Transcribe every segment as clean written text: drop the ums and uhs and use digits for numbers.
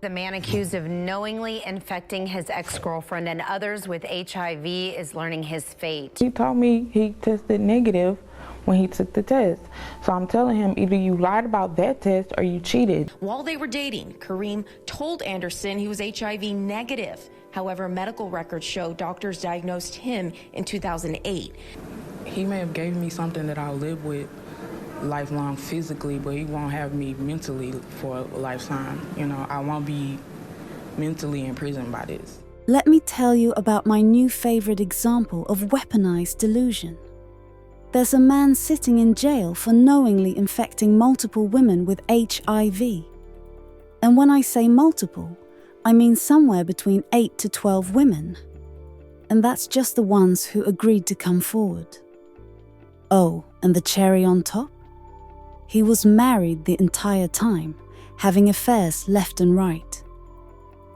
The man accused of knowingly infecting his ex-girlfriend and others with HIV is learning his fate. He told me he tested negative when he took the test. So I'm telling him, either you lied about that test or you cheated. While they were dating, Kareem told Anderson he was HIV negative. However, medical records show doctors diagnosed him in 2008. He may have gave me something that I'll live with lifelong physically, but he won't have me mentally for a lifetime. You know, I won't be mentally imprisoned by this. Let me tell you about my new favorite example of weaponized delusion. There's a man sitting in jail for knowingly infecting multiple women with HIV. And when I say multiple, I mean somewhere between 8 to 12 women. And that's just the ones who agreed to come forward. Oh, and the cherry on top? He was married the entire time, having affairs left and right.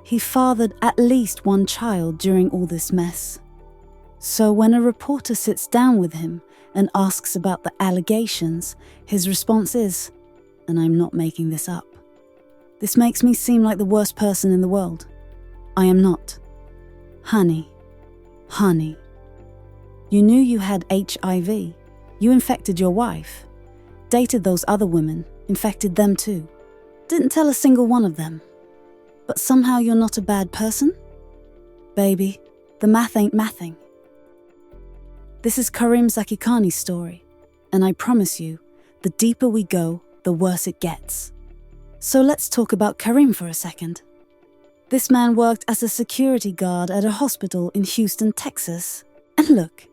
He fathered at least one child during all this mess. So when a reporter sits down with him and asks about the allegations, his response is, and I'm not making this up, "This makes me seem like the worst person in the world. I am not. Honey, you knew you had HIV. You infected your wife. Dated those other women, infected them too. Didn't tell a single one of them. But somehow you're not a bad person? Baby, the math ain't mathing." This is Karim Zakikhani's story, and I promise you, the deeper we go, the worse it gets. So let's talk about Karim for a second. This man worked as a security guard at a hospital in Houston, Texas. And look,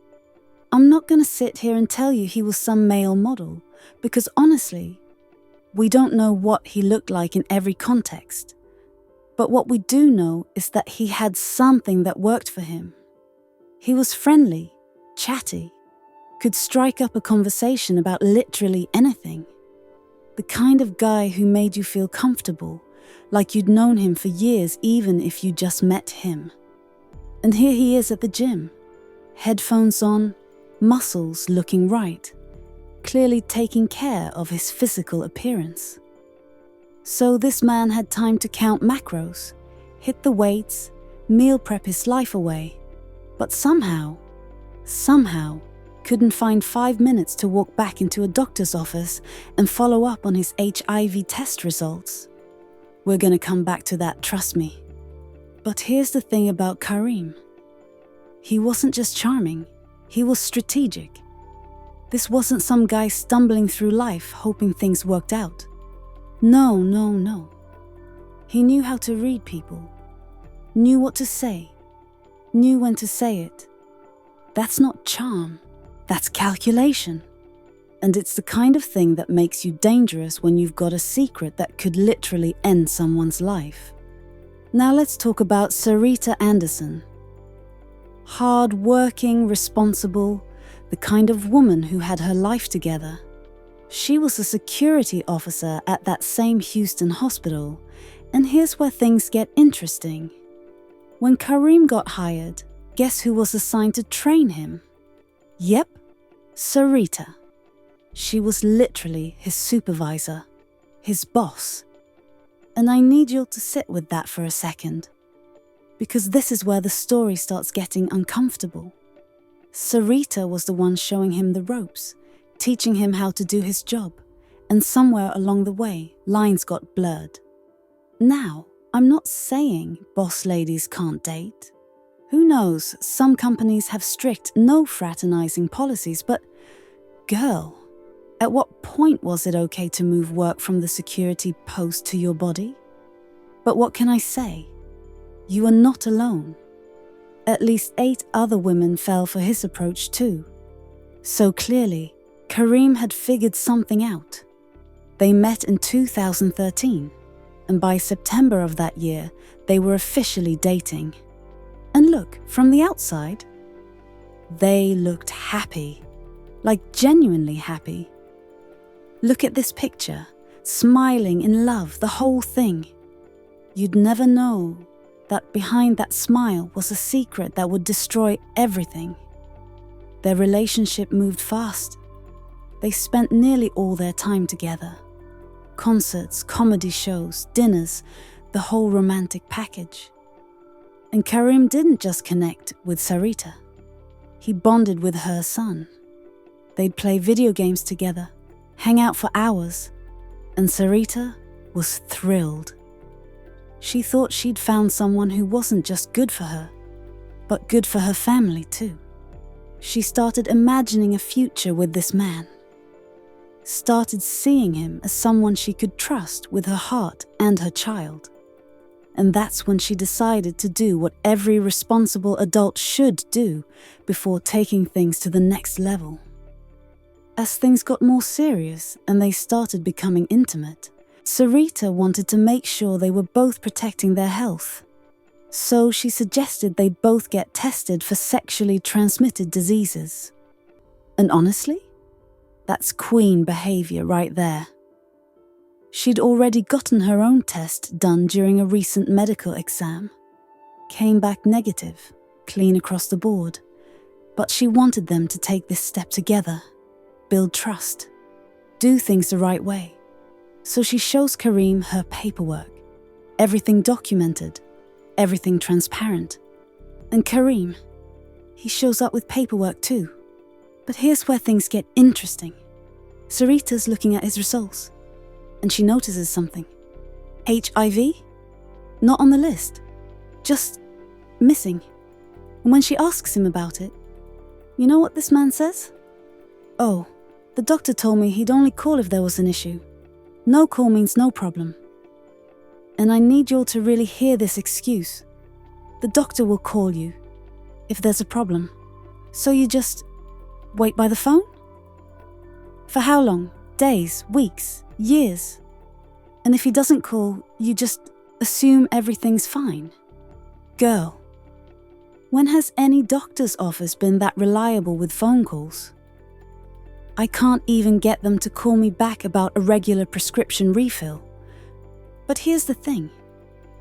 I'm not going to sit here and tell you he was some male model, because honestly, we don't know what he looked like in every context. But what we do know is that he had something that worked for him. He was friendly, chatty, could strike up a conversation about literally anything. The kind of guy who made you feel comfortable, like you'd known him for years even if you just met him. And here he is at the gym, headphones on, muscles looking right, clearly taking care of his physical appearance. So this man had time to count macros, hit the weights, meal prep his life away, but somehow, couldn't find 5 minutes to walk back into a doctor's office and follow up on his HIV test results. We're gonna come back to that, trust me. But here's the thing about Karim. He wasn't just charming, he was strategic. This wasn't some guy stumbling through life hoping things worked out. No. He knew how to read people, knew what to say, knew when to say it. That's not charm, that's calculation. And it's the kind of thing that makes you dangerous when you've got a secret that could literally end someone's life. Now let's talk about Sarita Anderson. Hard-working, responsible, the kind of woman who had her life together. She was a security officer at that same Houston hospital, and here's where things get interesting. When Karim got hired, guess who was assigned to train him? Yep, Serita. She was literally his supervisor, his boss. And I need you to sit with that for a second, because this is where the story starts getting uncomfortable. Serita was the one showing him the ropes, teaching him how to do his job, and somewhere along the way, lines got blurred. Now, I'm not saying boss ladies can't date. Who knows, some companies have strict no fraternizing policies, but girl, at what point was it okay to move work from the security post to your body? But what can I say? You are not alone. At least 8 other women fell for his approach too. So clearly, Karim had figured something out. They met in 2013, and by September of that year, they were officially dating. And look, from the outside, they looked happy, like genuinely happy. Look at this picture, smiling in love, the whole thing. You'd never know that behind that smile was a secret that would destroy everything. Their relationship moved fast. They spent nearly all their time together. Concerts, comedy shows, dinners, the whole romantic package. And Karim didn't just connect with Sarita. He bonded with her son. They'd play video games together, hang out for hours, and Sarita was thrilled. She thought she'd found someone who wasn't just good for her, but good for her family too. She started imagining a future with this man. Started seeing him as someone she could trust with her heart and her child. And that's when she decided to do what every responsible adult should do before taking things to the next level. As things got more serious and they started becoming intimate, Sarita wanted to make sure they were both protecting their health. So she suggested they both get tested for sexually transmitted diseases. And honestly, that's queen behavior right there. She'd already gotten her own test done during a recent medical exam. Came back negative, clean across the board. But she wanted them to take this step together, build trust, do things the right way. So she shows Kareem her paperwork, everything documented, everything transparent. And Kareem, he shows up with paperwork too. But here's where things get interesting. Sarita's looking at his results, and she notices something. HIV? Not on the list. Just missing. And when she asks him about it, you know what this man says? Oh, the doctor told me he'd only call if there was an issue. No call means no problem. And I need you all to really hear this excuse. The doctor will call you if there's a problem. So you just wait by the phone? For how long? Days, weeks, years? And if he doesn't call, you just assume everything's fine? Girl, when has any doctor's office been that reliable with phone calls? I can't even get them to call me back about a regular prescription refill. But here's the thing.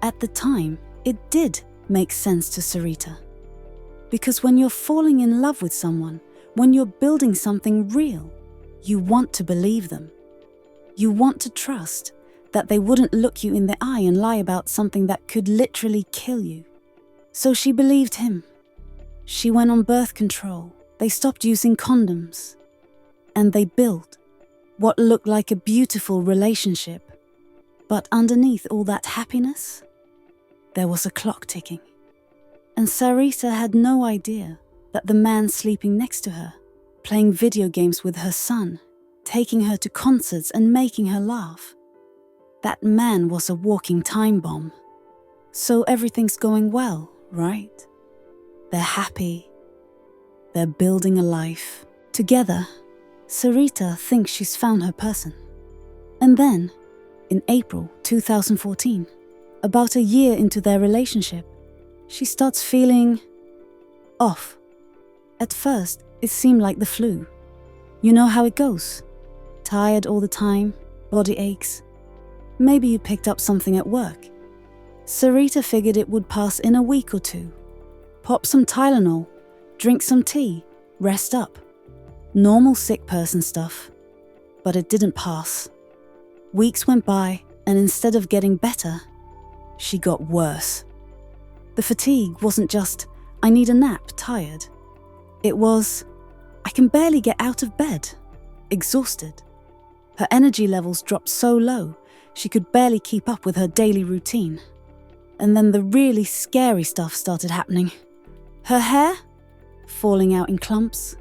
At the time, it did make sense to Serita. Because when you're falling in love with someone, when you're building something real, you want to believe them. You want to trust that they wouldn't look you in the eye and lie about something that could literally kill you. So she believed him. She went on birth control. They stopped using condoms. And they built what looked like a beautiful relationship. But underneath all that happiness, there was a clock ticking. And Sarita had no idea that the man sleeping next to her, playing video games with her son, taking her to concerts and making her laugh, that man was a walking time bomb. So everything's going well, right? They're happy. They're building a life. Together, Sarita thinks she's found her person. And then, in April 2014, about a year into their relationship, she starts feeling off. At first, it seemed like the flu. You know how it goes. Tired all the time, body aches. Maybe you picked up something at work. Sarita figured it would pass in a week or two. Pop some Tylenol, drink some tea, rest up. Normal sick person stuff. But it didn't pass. Weeks went by, and instead of getting better, she got worse. The fatigue wasn't just, I need a nap, tired. It was, I can barely get out of bed, exhausted. Her energy levels dropped so low, she could barely keep up with her daily routine. And then the really scary stuff started happening. Her hair, falling out in clumps.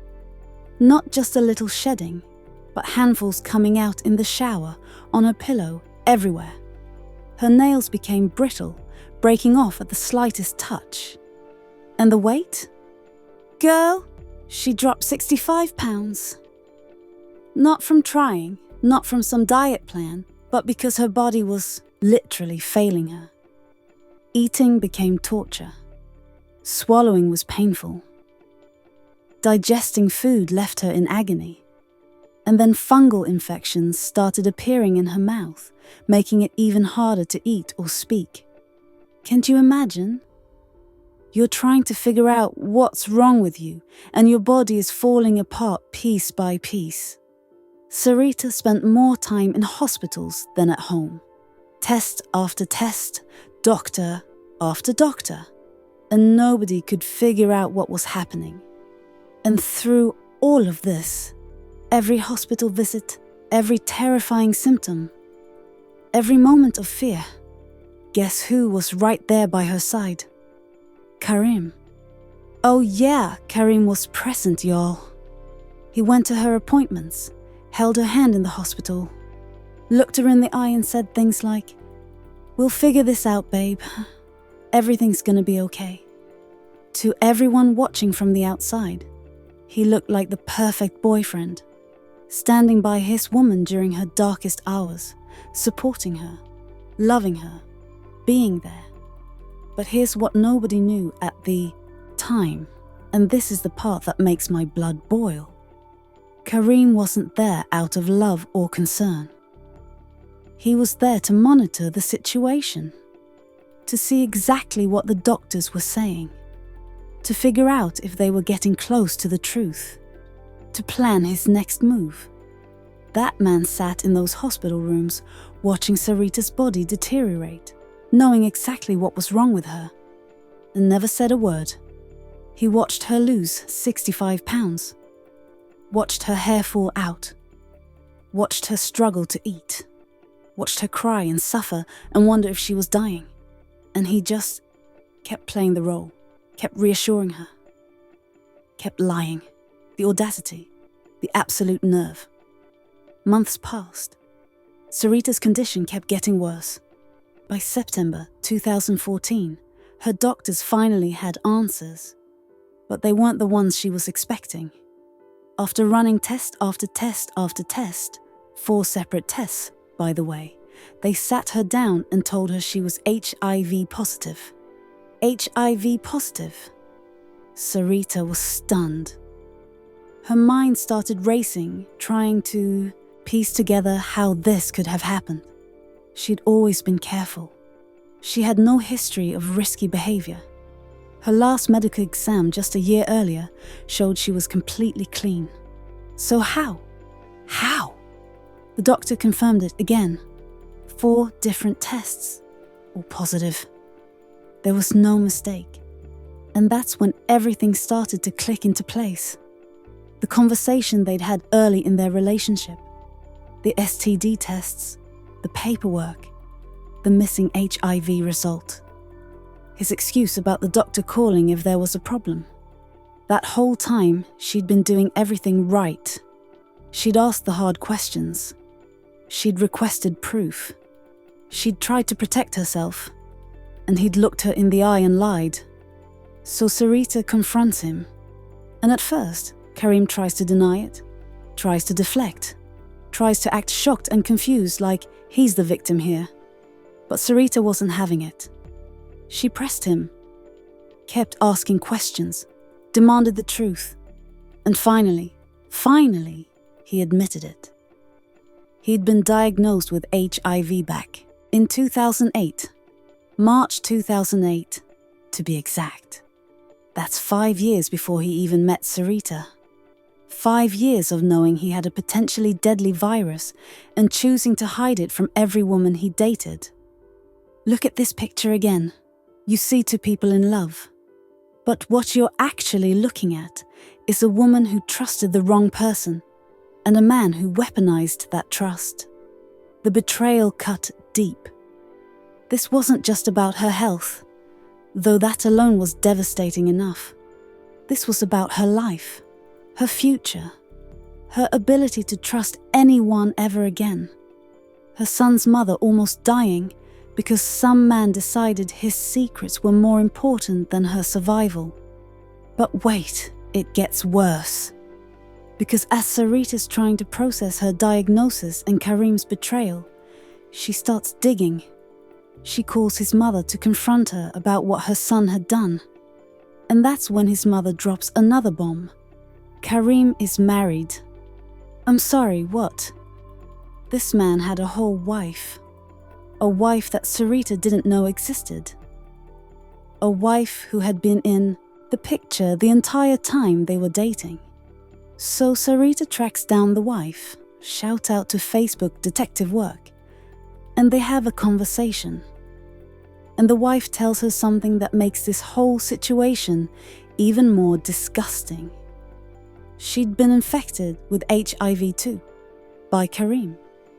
Not just a little shedding, but handfuls coming out in the shower, on her pillow, everywhere. Her nails became brittle, breaking off at the slightest touch. And the weight? Girl, she dropped 65 pounds. Not from trying, not from some diet plan, but because her body was literally failing her. Eating became torture. Swallowing was painful. Digesting food left her in agony. And then fungal infections started appearing in her mouth, making it even harder to eat or speak. Can't you imagine? You're trying to figure out what's wrong with you, and your body is falling apart piece by piece. Sarita spent more time in hospitals than at home. Test after test, doctor after doctor, and nobody could figure out what was happening. And through all of this, every hospital visit, every terrifying symptom, every moment of fear, guess who was right there by her side? Karim. Oh yeah, Karim was present, y'all. He went to her appointments, held her hand in the hospital, looked her in the eye and said things like, "We'll figure this out, babe. Everything's gonna be okay." To everyone watching from the outside, he looked like the perfect boyfriend, standing by his woman during her darkest hours, supporting her, loving her, being there. But here's what nobody knew at the time, and this is the part that makes my blood boil. Karim wasn't there out of love or concern. He was there to monitor the situation, to see exactly what the doctors were saying, to figure out if they were getting close to the truth, to plan his next move. That man sat in those hospital rooms watching Sarita's body deteriorate, knowing exactly what was wrong with her, and never said a word. He watched her lose 65 pounds, watched her hair fall out, watched her struggle to eat, watched her cry and suffer and wonder if she was dying. And he just kept playing the role, kept reassuring her, kept lying. The audacity, the absolute nerve. Months passed. Sarita's condition kept getting worse. By September 2014, her doctors finally had answers, but they weren't the ones she was expecting. After running test after test after test, 4 separate tests, by the way, they sat her down and told her she was HIV positive. HIV positive. Sarita was stunned. Her mind started racing, trying to piece together how this could have happened. She'd always been careful. She had no history of risky behavior. Her last medical exam just a year earlier showed she was completely clean. So how? How? The doctor confirmed it again. 4 different tests, all positive. There was no mistake. And that's when everything started to click into place. The conversation they'd had early in their relationship, the STD tests, the paperwork, the missing HIV result. His excuse about the doctor calling if there was a problem. That whole time, she'd been doing everything right. She'd asked the hard questions. She'd requested proof. She'd tried to protect herself, and he'd looked her in the eye and lied. So Serita confronts him, and at first, Karim tries to deny it, tries to deflect, tries to act shocked and confused like he's the victim here. But Serita wasn't having it. She pressed him, kept asking questions, demanded the truth, and finally, he admitted it. He'd been diagnosed with HIV back in 2008, March 2008, to be exact. That's 5 years before he even met Serita. 5 years of knowing he had a potentially deadly virus and choosing to hide it from every woman he dated. Look at this picture again. You see 2 people in love. But what you're actually looking at is a woman who trusted the wrong person and a man who weaponized that trust. The betrayal cut deep. This wasn't just about her health, though that alone was devastating enough. This was about her life, her future, her ability to trust anyone ever again. Her son's mother almost dying because some man decided his secrets were more important than her survival. But wait, it gets worse. Because as Sarita's trying to process her diagnosis and Karim's betrayal, she starts digging. She calls his mother to confront her about what her son had done. And that's when his mother drops another bomb. Karim is married. I'm sorry, what? This man had a whole wife. A wife that Serita didn't know existed. A wife who had been in the picture the entire time they were dating. So Serita tracks down the wife, shout out to Facebook detective work, and they have a conversation. And the wife tells her something that makes this whole situation even more disgusting. She'd been infected with HIV too, by Kareem,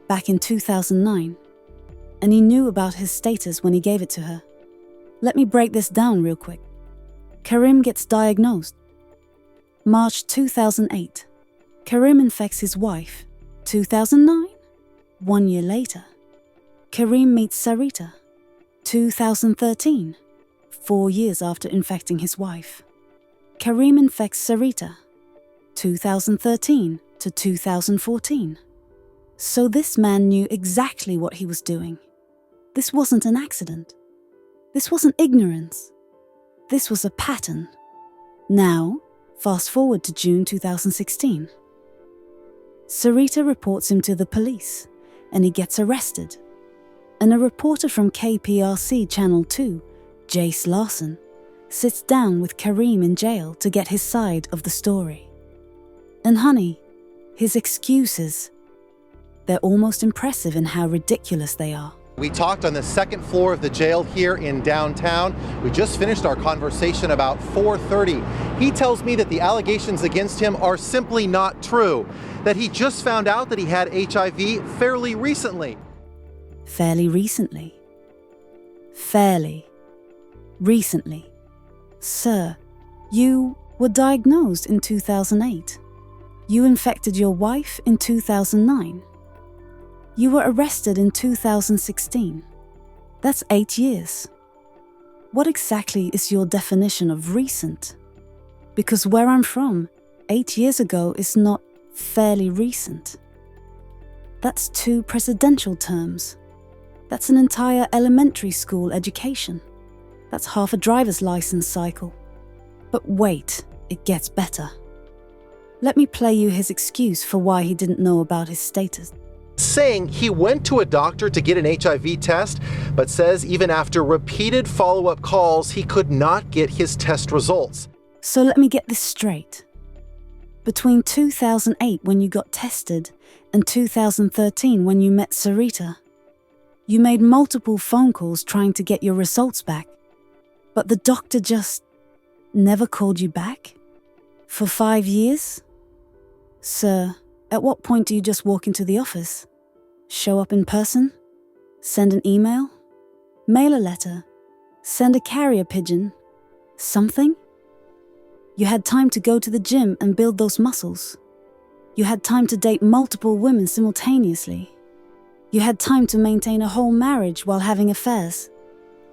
back in 2009, and he knew about his status when he gave it to her. Let me break this down real quick. Kareem gets diagnosed. March 2008. Kareem infects his wife. 2009? 1 year later. Kareem meets Sarita. 2013. 4 years after infecting his wife. Kareem infects Serita, 2013 to 2014. So this man knew exactly what he was doing. This wasn't an accident. This wasn't ignorance. This was a pattern. Now, fast forward to June 2016. Serita reports him to the police, and he gets arrested. And a reporter from KPRC Channel 2, Jace Larson, sits down with Kareem in jail to get his side of the story. And honey, his excuses, they're almost impressive in how ridiculous they are. We talked on the second floor of the jail here in downtown. We just finished our conversation about 4:30. He tells me that the allegations against him are simply not true, that he just found out that he had HIV fairly recently. Fairly recently. Fairly recently. Sir, you were diagnosed in 2008. You infected your wife in 2009. You were arrested in 2016. That's 8 years. What exactly is your definition of recent? Because where I'm from, 8 years ago is not fairly recent. That's 2 presidential terms. That's an entire elementary school education. That's half a driver's license cycle. But wait, it gets better. Let me play you his excuse for why he didn't know about his status. Saying he went to a doctor to get an HIV test, but says even after repeated follow-up calls, he could not get his test results. So let me get this straight. Between 2008 when you got tested and 2013 when you met Sarita, you made multiple phone calls trying to get your results back. But the doctor just never called you back? For 5 years? Sir, at what point do you just walk into the office? Show up in person? Send an email? Mail a letter? Send a carrier pigeon? Something? You had time to go to the gym and build those muscles. You had time to date multiple women simultaneously. You had time to maintain a whole marriage while having affairs.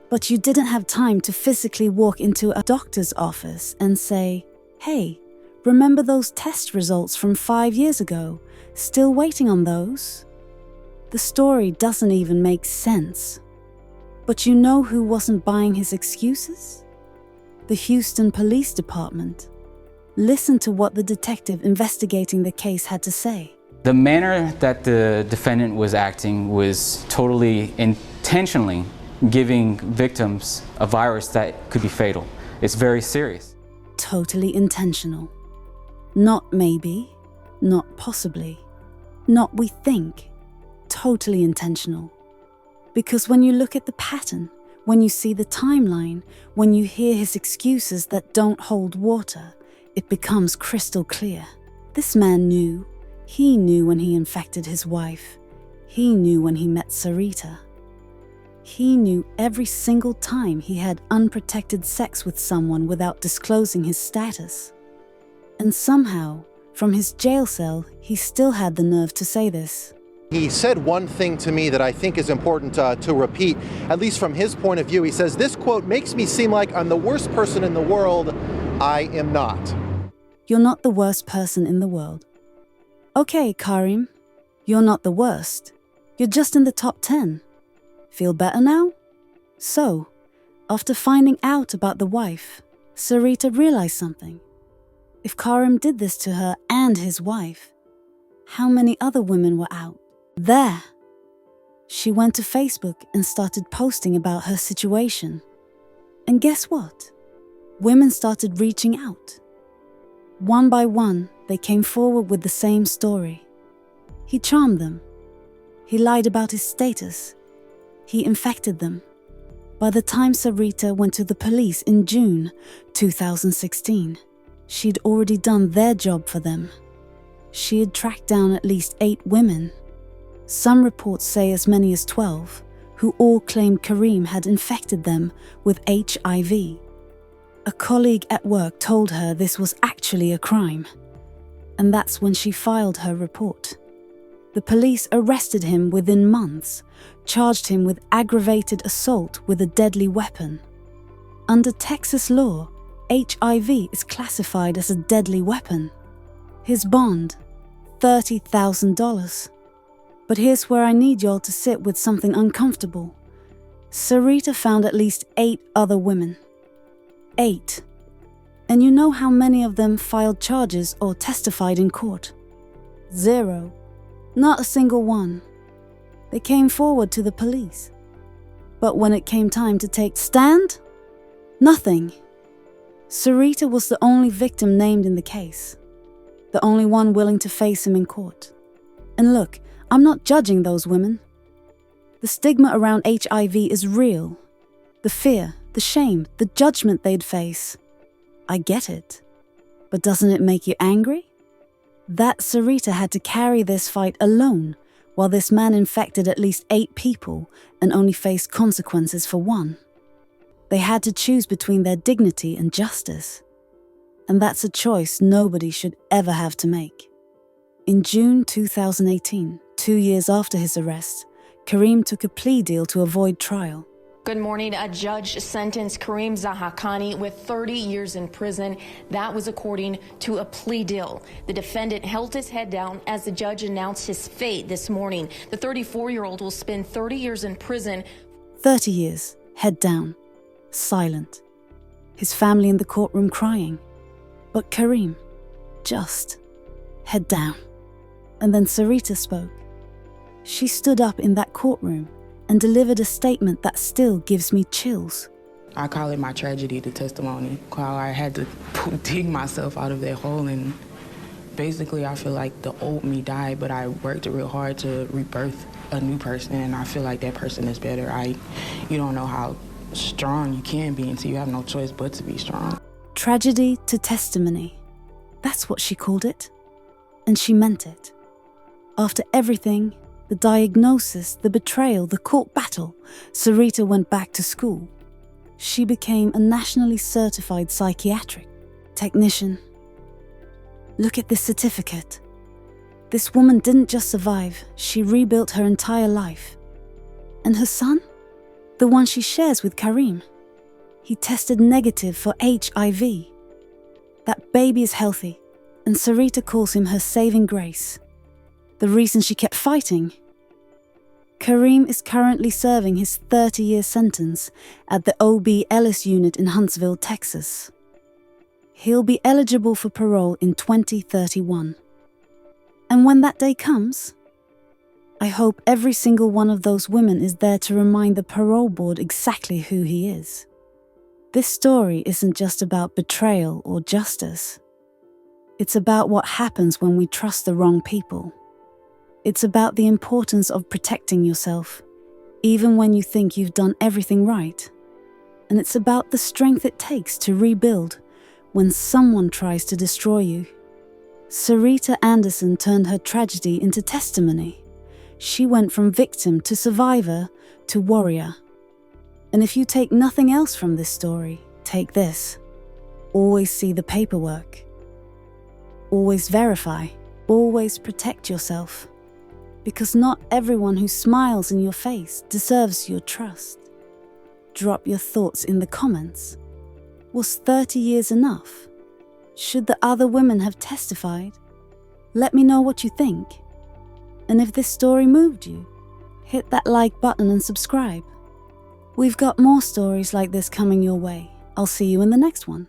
But you didn't have time to physically walk into a doctor's office and say, "Hey, remember those test results from 5 years ago? Still waiting on those?" The story doesn't even make sense. But you know who wasn't buying his excuses? The Houston Police Department. Listen to what the detective investigating the case had to say. The manner that the defendant was acting was totally intentionally giving victims a virus that could be fatal. It's very serious. Totally intentional. Not maybe, not possibly, not we think. Totally intentional. Because when you look at the pattern, when you see the timeline, when you hear his excuses that don't hold water, it becomes crystal clear. This man knew. He knew when he infected his wife. He knew when he met Sarita. He knew every single time he had unprotected sex with someone without disclosing his status. And somehow, from his jail cell, he still had the nerve to say this. He said one thing to me that I think is important to repeat, at least from his point of view. He says, "This quote makes me seem like I'm the worst person in the world. I am not." You're not the worst person in the world. Okay, Karim, you're not the worst. You're just in the top 10. Feel better now? So, after finding out about the wife, Sarita realized something. If Karim did this to her and his wife, how many other women were out there? She went to Facebook and started posting about her situation. And guess what? Women started reaching out. One by one, they came forward with the same story. He charmed them. He lied about his status. He infected them. By the time Sarita went to the police in June 2016, she'd already done their job for them. She had tracked down at least 8 women. Some reports say as many as 12, who all claimed Kareem had infected them with HIV. A colleague at work told her this was actually a crime, and that's when she filed her report. The police arrested him within months, charged him with aggravated assault with a deadly weapon. Under Texas law, HIV is classified as a deadly weapon. His bond, $30,000. But here's where I need y'all to sit with something uncomfortable. Serita found at least 8 other women. 8. And you know how many of them filed charges or testified in court? 0. Not a single one. They came forward to the police. But when it came time to take stand, nothing. Serita was the only victim named in the case. The only one willing to face him in court. And look, I'm not judging those women. The stigma around HIV is real. The fear, the shame, the judgment they'd face. I get it. But doesn't it make you angry? That Serita had to carry this fight alone, while this man infected at least 8 people and only faced consequences for 1. They had to choose between their dignity and justice. And that's a choice nobody should ever have to make. In June 2018, 2 years after his arrest, Kareem took a plea deal to avoid trial. Good morning. A judge sentenced Karim Zakikhani with 30 years in prison. That was according to a plea deal. The defendant held his head down as the judge announced his fate this morning. The 34-year-old will spend 30 years in prison. 30 years, head down, silent. His family in the courtroom crying. But Kareem, just head down. And then Serita spoke. She stood up in that courtroom and delivered a statement that still gives me chills. I call it my tragedy, the testimony, how I had to dig myself out of that hole. And basically, I feel like the old me died, but I worked real hard to rebirth a new person, and I feel like that person is better. You don't know how strong you can be until you have no choice but to be strong. Tragedy to testimony. That's what she called it. And she meant it. After everything, the diagnosis, the betrayal, the court battle, Serita went back to school. She became a nationally certified psychiatric technician. Look at this certificate. This woman didn't just survive, she rebuilt her entire life. And her son? The one she shares with Kareem. He tested negative for HIV. That baby is healthy, and Serita calls him her saving grace. The reason she kept fighting? Kareem is currently serving his 30-year sentence at the OB Ellis unit in Huntsville, Texas. He'll be eligible for parole in 2031. And when that day comes, I hope every single one of those women is there to remind the parole board exactly who he is. This story isn't just about betrayal or justice. It's about what happens when we trust the wrong people. It's about the importance of protecting yourself, even when you think you've done everything right. And it's about the strength it takes to rebuild when someone tries to destroy you. Sarita Anderson turned her tragedy into testimony. She went from victim to survivor to warrior. And if you take nothing else from this story, take this. Always see the paperwork. Always verify. Always protect yourself. Because not everyone who smiles in your face deserves your trust. Drop your thoughts in the comments. Was 30 years enough? Should the other women have testified? Let me know what you think. And if this story moved you, hit that like button and subscribe. We've got more stories like this coming your way. I'll see you in the next one.